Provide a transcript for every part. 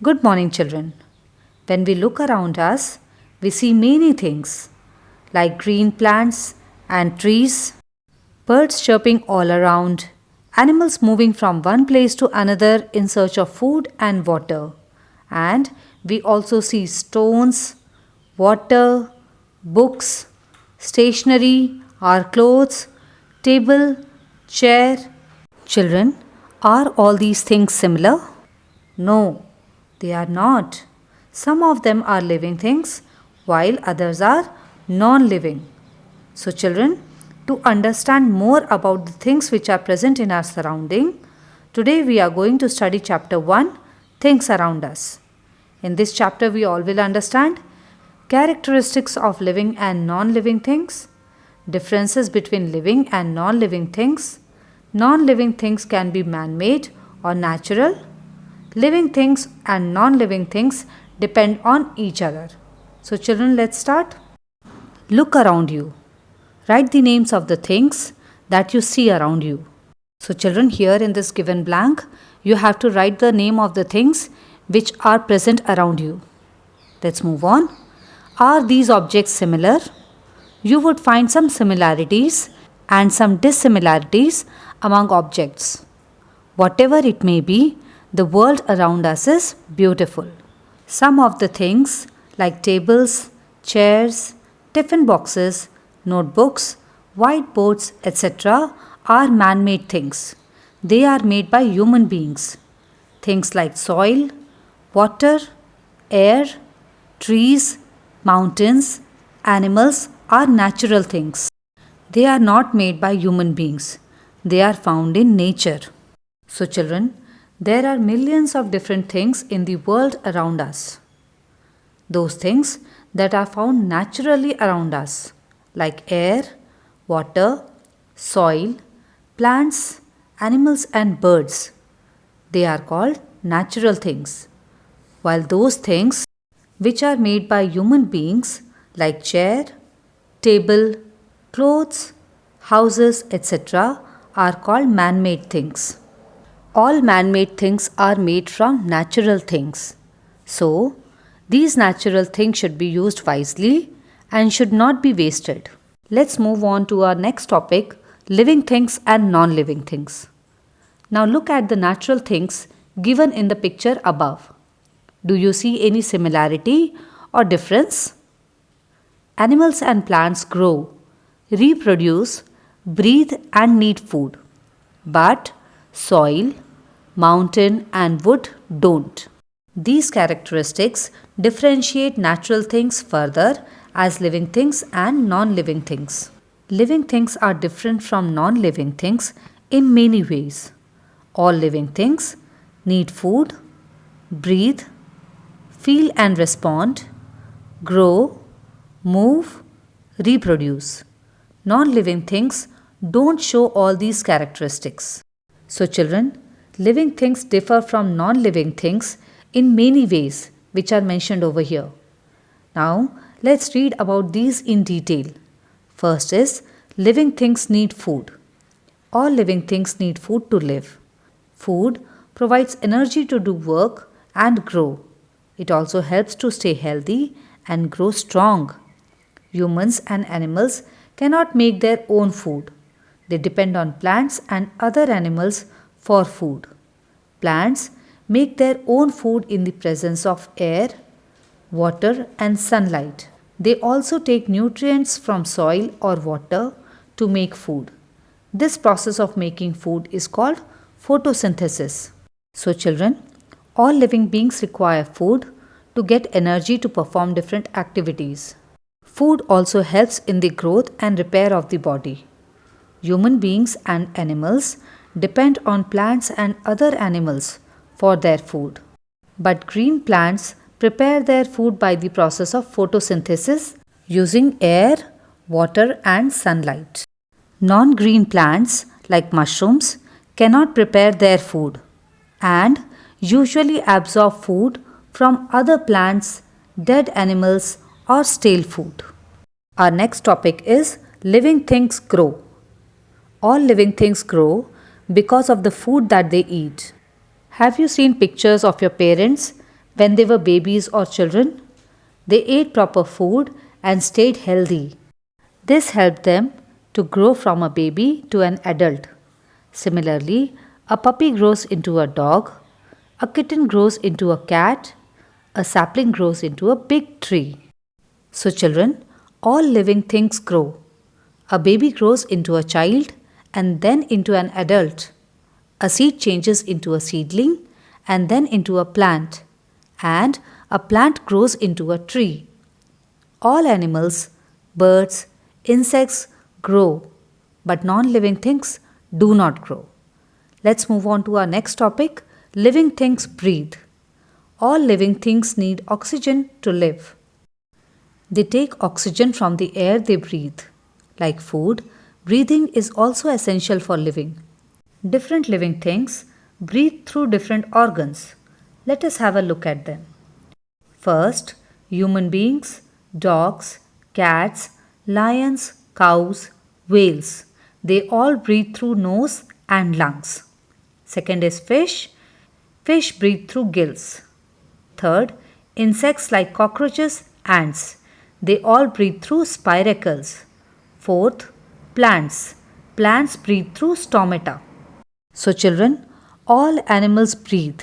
Good morning, children. When we look around us, we see many things like green plants and trees, birds chirping all around, animals moving from one place to another in search of food and water. And we also see stones, water, books, stationery, our clothes, table, chair. Children, are all these things similar? No, they are not. Some of them are living things while others are non living. So, children, to understand more about the things which are present in our surrounding, today we are going to study chapter 1 Things Around Us. In this chapter, we all will understand characteristics of living and non living things, differences between living and non living things. Non living things can be man made or natural. Living things and non living things depend on each other. So, children, let's start. Look around you. Write the names of the things that you see around you. So, children, here in this given blank, you have to write the name of the things which are present around you. Let's move on. Are these objects similar? You would find some similarities and some dissimilarities among objects. Whatever it may be, the world around us is beautiful. Some of the things like tables, chairs, tiffin boxes, notebooks, whiteboards, etc., are man made things. They are made by human beings. Things like soil, water, air, trees, mountains, animals are natural things. They are not made by human beings. They are found in nature. So, children, there are millions of different things in the world around us. Those things that are found naturally around us, like air, water, soil, plants, animals, and birds, they are called natural things. While those things which are made by human beings, like chair, table, clothes, houses, etc., are called man made things. All man made things are made from natural things. So, these natural things should be used wisely and should not be wasted. Let's move on to our next topic, living things and non living things. Now, look at the natural things given in the picture above. Do you see any similarity or difference? Animals and plants grow, reproduce, breathe, and need food. But soil, mountain, and wood don't. These characteristics differentiate natural things further as living things and non living things. Living things are different from non living things in many ways. All living things need food, breathe, feel and respond, grow, move, reproduce. Non living things don't show all these characteristics. So, children, living things differ from non living things in many ways, which are mentioned over here. Now, let's read about these in detail. First is living things need food. All living things need food to live. Food provides energy to do work and grow. It also helps to stay healthy and grow strong. Humans and animals cannot make their own food. They depend on plants and other animals for food. Plants make their own food in the presence of air, water, and sunlight. They also take nutrients from soil or water to make food. This process of making food is called photosynthesis. So, children, all living beings require food to get energy to perform different activities. Food also helps in the growth and repair of the body. Human beings and animals depend on plants and other animals for their food. But green plants prepare their food by the process of photosynthesis using air, water, and sunlight. Non green plants like mushrooms cannot prepare their food and usually absorb food from other plants, dead animals, or stale food. Our next topic is living things grow. All living things grow because of the food that they eat. Have you seen pictures of your parents When they were babies or children, they ate proper food and stayed healthy. This helped them to grow from a baby to an adult. Similarly, a puppy grows into a dog, a kitten grows into a cat, a sapling grows into a big tree. So, children, all living things grow. A baby grows into a child and then into an adult. A seed changes into a seedling and then into a plant. And a plant grows into a tree. All animals, birds, insects grow, but non living things do not grow. Let's move on to our next topic. Living things breathe. All living things need oxygen to live. They take oxygen from the air they breathe. Like food, breathing is also essential for living. Different living things breathe through different organs. Let us have a look at them. First, human beings, dogs, cats, lions, cows, whales. They all breathe through nose and lungs. Second is fish. Fish breathe through gills. Third, insects like cockroaches, ants. They all breathe through spiracles. Fourth, plants. Plants breathe through stomata. So, children, all animals breathe.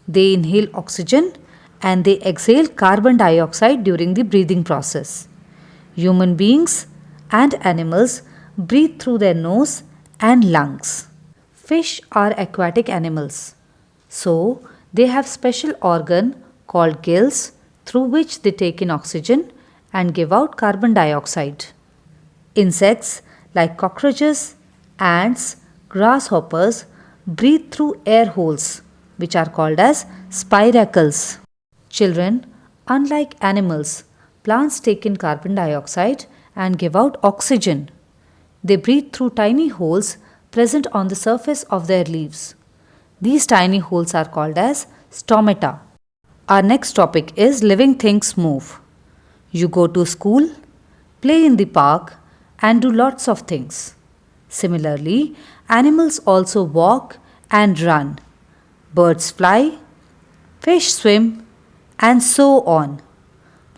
They inhale oxygen and they exhale carbon dioxide during the breathing process. Human beings and animals breathe through their nose and lungs. Fish are aquatic animals. So, they have special organ called gills through which they take in oxygen and give out carbon dioxide. Insects like cockroaches, ants, grasshoppers breathe through air holes which are called as spiracles. Children, unlike animals, plants take in carbon dioxide and give out oxygen. They breathe through tiny holes present on the surface of their leaves. These tiny holes are called as stomata. Our next topic is living things move. You go to school, play in the park, and do lots of things. Similarly, animals also walk and run. Birds fly, fish swim, and so on.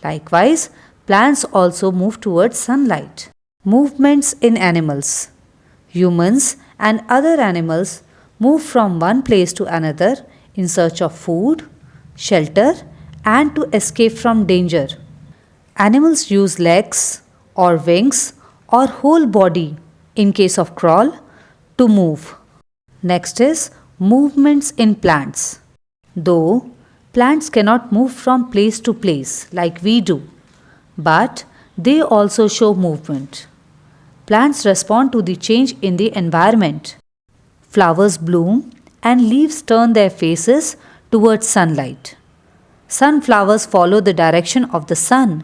Likewise, plants also move towards sunlight. Movements in animals. Humans and other animals move from one place to another in search of food, shelter, and to escape from danger. Animals use legs or wings or whole body in case of crawl to move. Next is movements in plants. Though plants cannot move from place to place like we do, but they also show movement. Plants respond to the change in the environment. Flowers bloom and leaves turn their faces towards sunlight. Sunflowers follow the direction of the sun.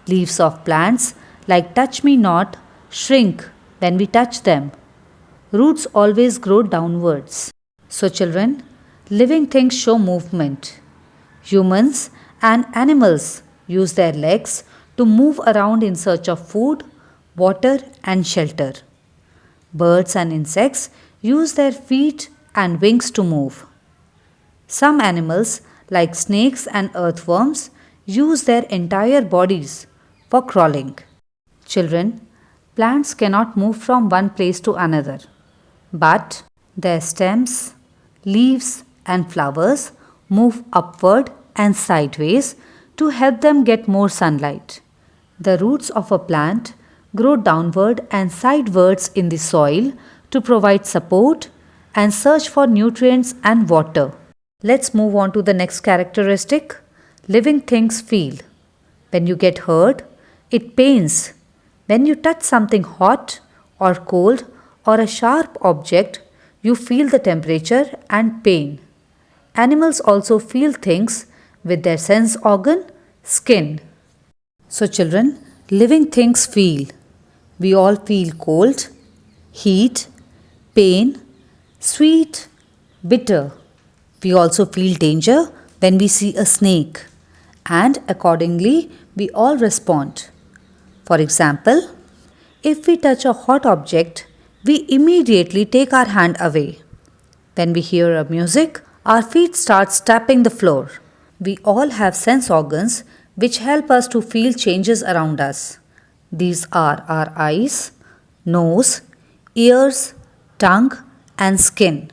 Leaves of plants like touch me not shrink when we touch them. Roots always grow downwards. So, children, living things show movement. Humans and animals use their legs to move around in search of food, water, and shelter. Birds and insects use their feet and wings to move. Some animals, like snakes and earthworms, use their entire bodies for crawling. Children, plants cannot move from one place to another, but their stems, leaves, and flowers move upward and sideways to help them get more sunlight. The roots of a plant grow downward and sidewards in the soil to provide support and search for nutrients and water. Let's move on to the next characteristic. Living things feel. When you get hurt, it pains. When you touch something hot or cold or a sharp object, you feel the temperature and pain. Animals also feel things with their sense organ, skin. So, children, living things feel. We all feel cold, heat, pain, sweet, bitter. We also feel danger when we see a snake, and accordingly, we all respond. For example, if we touch a hot object, we immediately take our hand away. When we hear a music, our feet start tapping the floor. We all have sense organs which help us to feel changes around us. These are our eyes, nose, ears, tongue, and skin.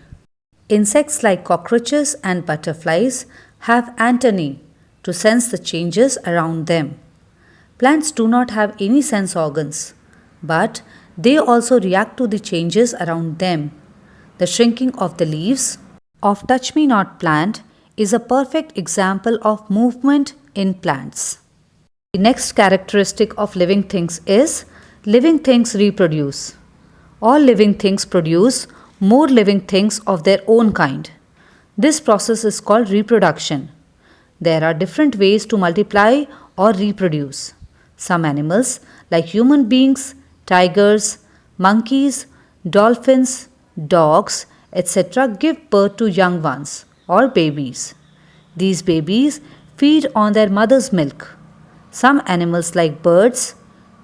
Insects like cockroaches and butterflies have antennae to sense the changes around them. Plants do not have any sense organs, but they also react to the changes around them. The shrinking of the leaves of Touch Me Not plant is a perfect example of movement in plants. The next characteristic of living things is living things reproduce. All living things produce more living things of their own kind. This process is called reproduction. There are different ways to multiply or reproduce. Some animals, like human beings, tigers, monkeys, dolphins, dogs, etc., give birth to young ones or babies. These babies feed on their mother's milk. Some animals, like birds,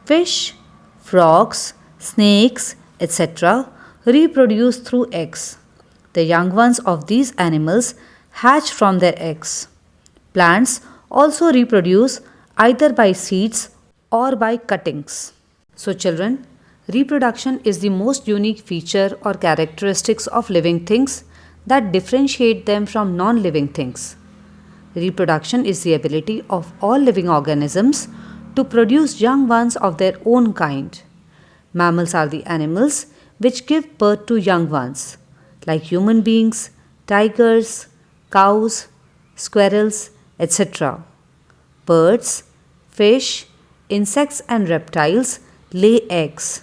fish, frogs, snakes, etc., reproduce through eggs. The young ones of these animals hatch from their eggs. Plants also reproduce either by seeds or by cuttings. So, children, reproduction is the most unique feature or characteristics of living things that differentiate them from non living things. Reproduction is the ability of all living organisms to produce young ones of their own kind. Mammals are the animals which give birth to young ones, like human beings, tigers, cows, squirrels, etc. Birds, fish, insects, and reptiles lay eggs.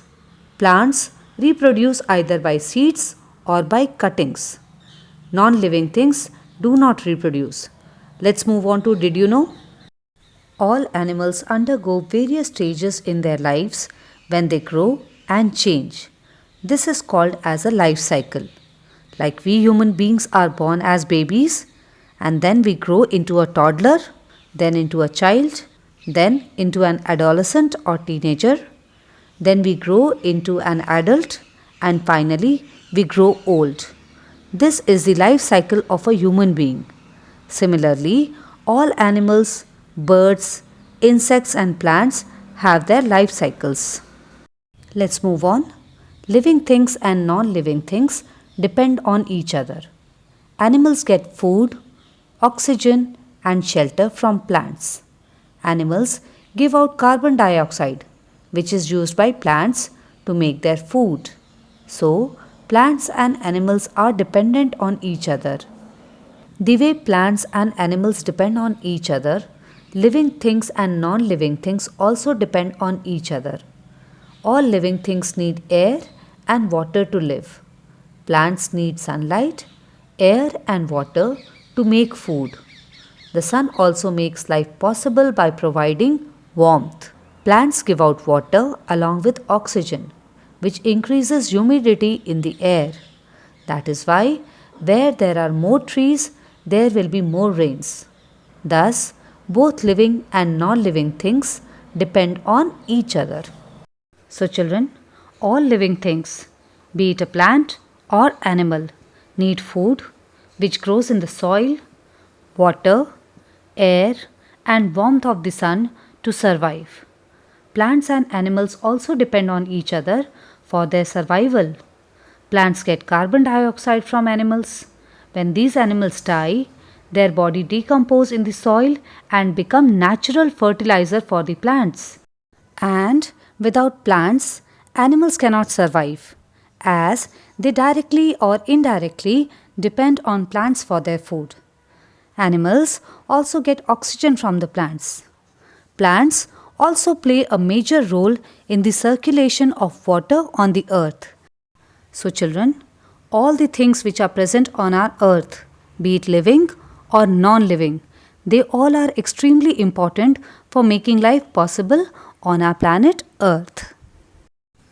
Plants reproduce either by seeds or by cuttings. Non living things do not reproduce. Let's move on to Did you know? All animals undergo various stages in their lives when they grow and change. This is called as a life cycle. Like we human beings are born as babies and then we grow into a toddler, then into a child, then into an adolescent or teenager, then we grow into an adult, and finally we grow old. This is the life cycle of a human being. Similarly, all animals, birds, insects, and plants have their life cycles. Let's move on. Living things and non living things depend on each other. Animals get food, oxygen, and shelter from plants. Animals give out carbon dioxide, which is used by plants to make their food. So, plants and animals are dependent on each other. The way plants and animals depend on each other, living things and non living things also depend on each other. All living things need air and water to live. Plants need sunlight, air, and water to make food. The sun also makes life possible by providing warmth. Plants give out water along with oxygen, which increases humidity in the air. That is why, where there are more trees, there will be more rains. Thus, both living and non living things depend on each other. So, children, all living things, be it a plant or animal, need food which grows in the soil, water, air, and warmth of the sun to survive. Plants and animals also depend on each other for their survival. Plants get carbon dioxide from animals. When these animals die, their body decompose in the soil and become natural fertilizer for the plants. And without plants, animals cannot survive, as they directly or indirectly depend on plants for their food. Animals also get oxygen from the plants. Plants also play a major role in the circulation of water on the earth. So, children, all the things which are present on our earth, be it living or non living, they all are extremely important for making life possible on our planet Earth.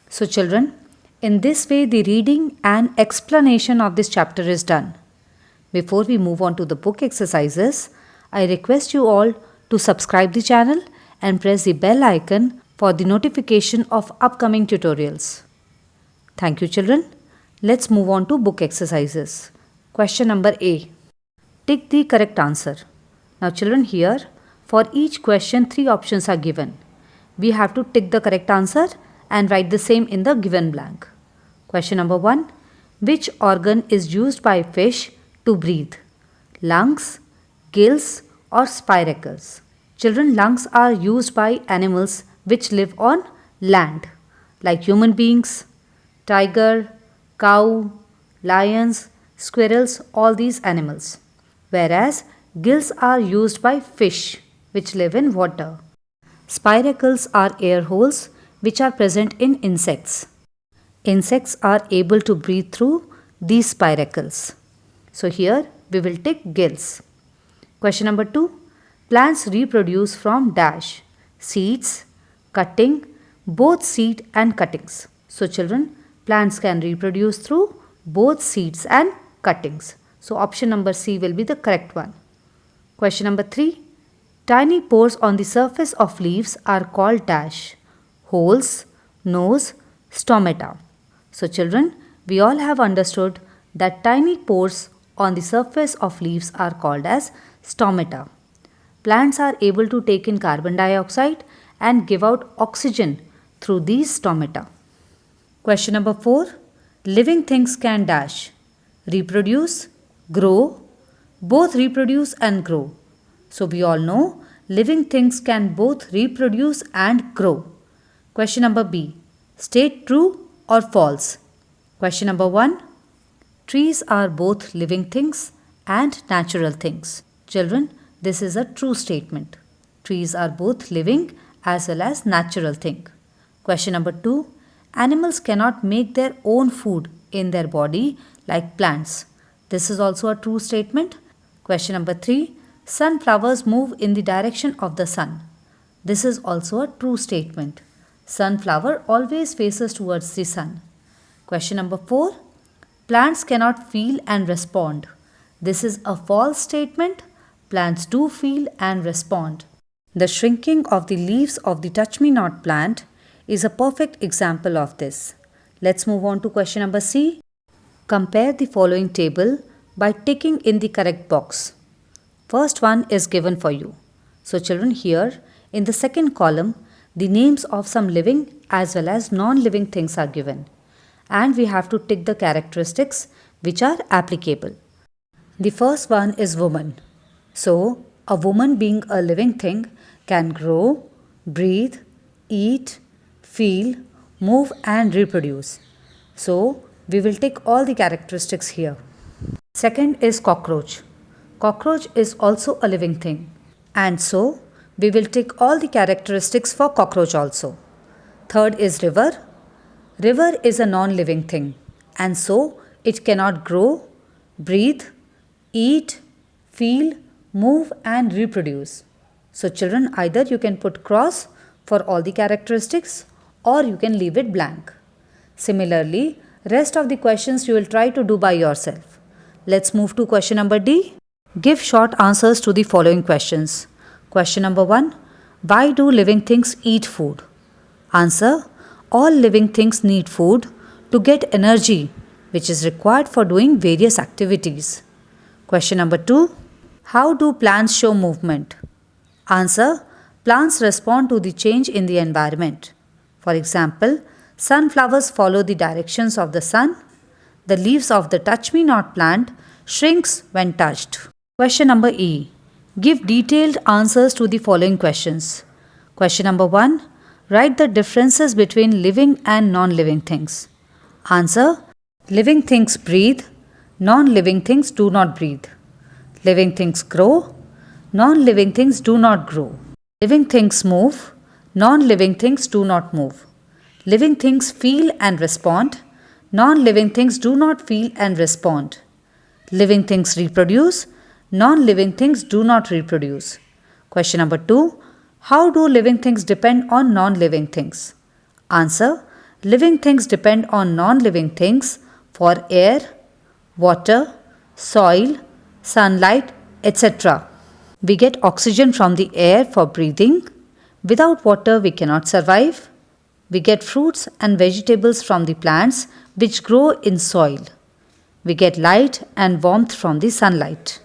So, children, in this way, the reading and explanation of this chapter is done. Before we move on to the book exercises, I request you all to subscribe the channel and press the bell icon for the notification of upcoming tutorials. Thank you, children. Let's move on to book exercises. Question number A. Tick the correct answer. Now children, here for each question 3 options are given. We have to tick the correct answer and write the same in the given blank. Question number 1. Which organ is used by fish to breathe? Lungs, gills or spiracles? Children, lungs are used by animals which live on land like human beings, tiger, cow, lions, squirrels, all these animals. Whereas gills are used by fish which live in water. Spiracles are air holes which are present in insects. Insects are able to breathe through these spiracles. So here we will take gills. Question number 2. Plants reproduce from dash, seeds, cutting, both seed and cuttings. So children, plants can reproduce through both seeds and cuttings. So option number C will be the correct one. Question number 3. Tiny pores on the surface of leaves are called dash, holes, nose, stomata. So children, we all have understood that tiny pores on the surface of leaves are called as stomata. Plants are able to take in carbon dioxide and give out oxygen through these stomata. Question number 4. Living things can dash, reproduce, grow, both reproduce and grow. So we all know living things can both reproduce and grow. Question number B. State true or false. Question number 1. Trees are both living things and natural things. Children, this is a true statement. Trees are both living as well as natural thing. Question number 2. Animals cannot make their own food in their body like plants. This is also a true statement. Question number 3. Sunflowers move in the direction of the sun. This is also a true statement. Sunflower always faces towards the sun. Question number 4. Plants cannot feel and respond. This is a false statement. Plants do feel and respond. The shrinking of the leaves of the touch-me-not plant is a perfect example of this. Let's move on to question number C. Compare the following table by ticking in the correct box. First one is given for you. So children, here in the second column, the names of some living as well as non-living things are given. And we have to tick the characteristics which are applicable. The first one is woman. So a woman being a living thing can grow, breathe, eat, feel, move and reproduce. So we will tick all the characteristics here. Second is cockroach. Cockroach is also a living thing. And so we will tick all the characteristics for cockroach also. Third is river. River is a non-living thing. And so it cannot grow, breathe, eat, feel, move and reproduce. So children, either you can put cross for all the characteristics or you can leave it blank. Similarly, rest of the questions you will try to do by yourself. Let's move to question number D. Give short answers to the following questions. Question number 1. Why do living things eat food? Answer. All living things need food to get energy which is required for doing various activities. Question number 2. How do plants show movement? Answer. Plants respond to the change in the environment. For example, sunflowers follow the directions of the sun. The leaves of the touch-me-not plant shrinks when touched. Question number E. Give detailed answers to the following questions. Question number 1. Write the differences between living and non-living things. Answer. Living things breathe. Non-living things do not breathe. Living things grow. Non-living things do not grow. Living things move. Non-living things do not move. Living things feel and respond. Non-living things do not feel and respond. Living things reproduce. Non-living things do not reproduce. Question number 2. How do living things depend on non-living things? Answer. Living things depend on non-living things for air, water, soil, sunlight, etc. We get oxygen from the air for breathing. Without water we cannot survive. We get fruits and vegetables from the plants which grow in soil. We get light and warmth from the sunlight.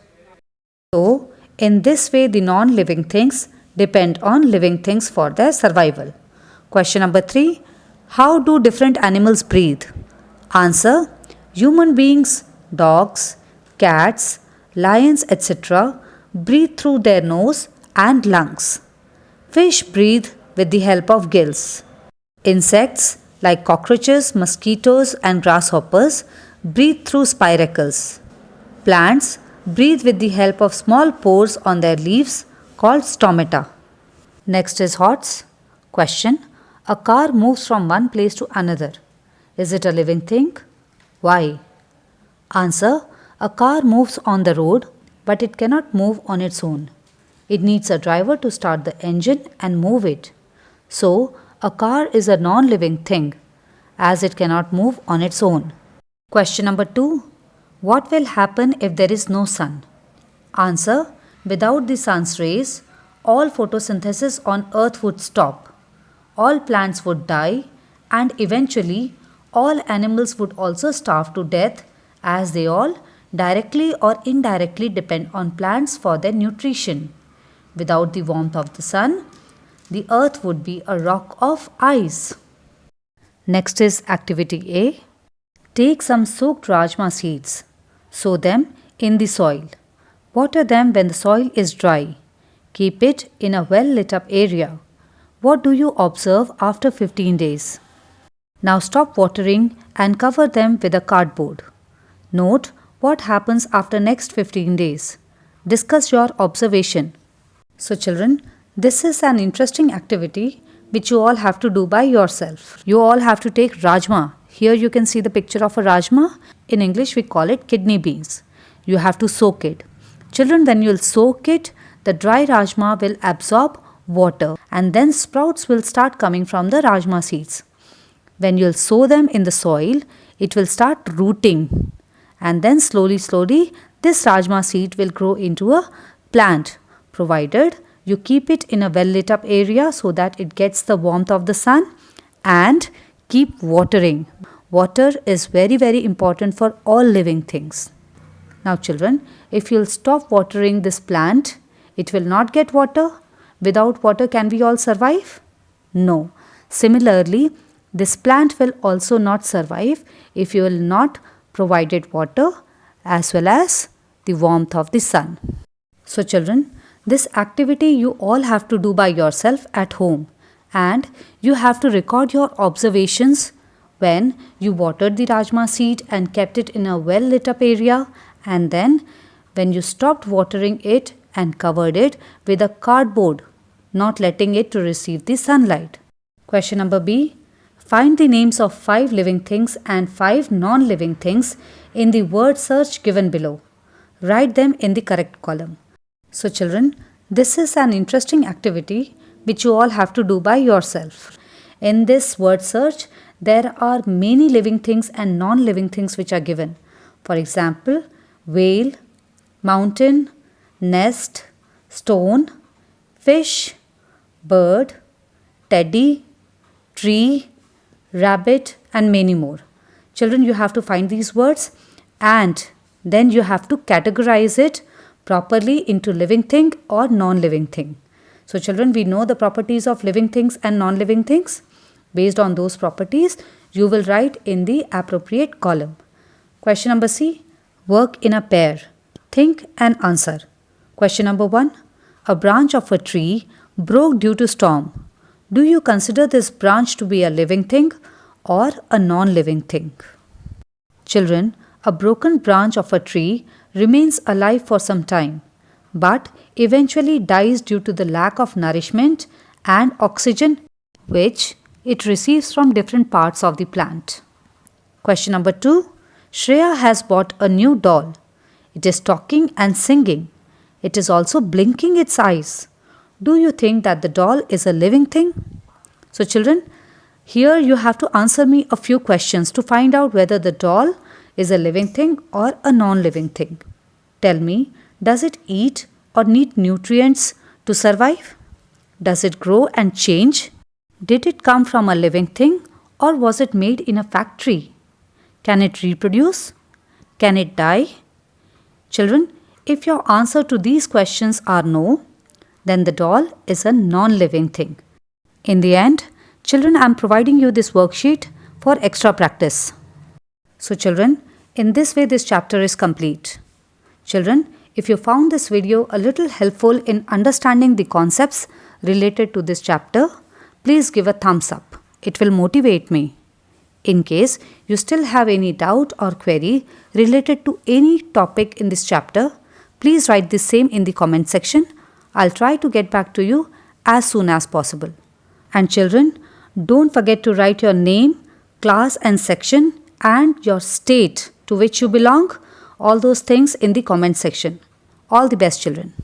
So, In this way, the non-living things depend on living things for their survival. Question number 3. How do different animals breathe? Answer. Human beings, dogs, cats, lions, etc. breathe through their nose and lungs. Fish breathe with the help of gills. Insects like cockroaches, mosquitoes, and grasshoppers breathe through spiracles. Plants breathe with the help of small pores on their leaves called stomata. Next is HOTS. Question. A car moves from one place to another. Is it a living thing? Why? Answer. A car moves on the road, but it cannot move on its own. It needs a driver to start the engine and move it. So, a car is a non-living thing, as it cannot move on its own. Question number 2. What will happen if there is no sun? Answer. Without the sun's rays, all photosynthesis on earth would stop. All plants would die, and eventually all animals would also starve to death, as they all directly or indirectly depend on plants for their nutrition. Without the warmth of the sun, the earth would be a rock of ice. Next is activity A. Take some soaked rajma seeds. Sow them in the soil. Water them when the soil is dry. Keep it in a well lit up area. What do you observe after 15 days? Now stop watering and cover them with a cardboard. Note what happens after next 15 days. Discuss your observation. So children, this is an interesting activity which you all have to do by yourself. You all have to take rajma. Here you can see the picture of a rajma. In English we call it kidney beans. You have to soak it. Children, when you will soak it, the dry rajma will absorb water and then sprouts will start coming from the rajma seeds. When you will sow them in the soil, it will start rooting, and then slowly this rajma seed will grow into a plant, provided you keep it in a well lit up area so that it gets the warmth of the sun, and keep watering. Water is very important for all living things. Now children, if you'll stop watering this plant, it will not get water. Without water, can we all survive? No. Similarly, this plant will also not survive if you will not provide it water as well as the warmth of the sun. So children, this activity you all have to do by yourself at home, and you have to record your observations when you watered the rajma seed and kept it in a well lit up area, and then when you stopped watering it and covered it with a cardboard, not letting it to receive the sunlight. Question number B. Find the names of 5 living things and 5 non-living things in the word search given below. Write them in the correct column. So children, this is an interesting activity which you all have to do by yourself. In this word search, there are many living things and non-living things which are given. For example, whale, mountain, nest, stone, fish, bird, teddy, tree, rabbit, and many more. Children, you have to find these words and then you have to categorize it properly into living thing or non-living thing. So children, we know the properties of living things and non-living things. Based on those properties, you will write in the appropriate column. Question number C. Work in a pair. Think and answer. Question number 1. A branch of a tree broke due to storm. Do you consider this branch to be a living thing or a non-living thing? Children, a broken branch of a tree remains alive for some time, but eventually dies due to the lack of nourishment and oxygen which it receives from different parts of the plant. Question number 2. Shreya has bought a new doll. It is talking and singing. It is also blinking its eyes. Do you think that the doll is a living thing? So children, here you have to answer me a few questions to find out whether the doll is a living thing or a non-living thing. Tell me, does it eat or need nutrients to survive? Does it grow and change? Did it come from a living thing or was it made in a factory? Can it reproduce? Can it die? Children, If your answer to these questions are no, then the doll is a non-living thing. In the end, children, I am providing you this worksheet for extra practice. So children, in this way this chapter is complete. Children, if you found this video a little helpful in understanding the concepts related to this chapter, please give a thumbs up. It will motivate me. In case you still have any doubt or query related to any topic in this chapter, please write the same in the comment section. I'll try to get back to you as soon as possible. And children, don't forget to write your name, class and section and your state to which you belong, all those things in the comment section. All the best, children.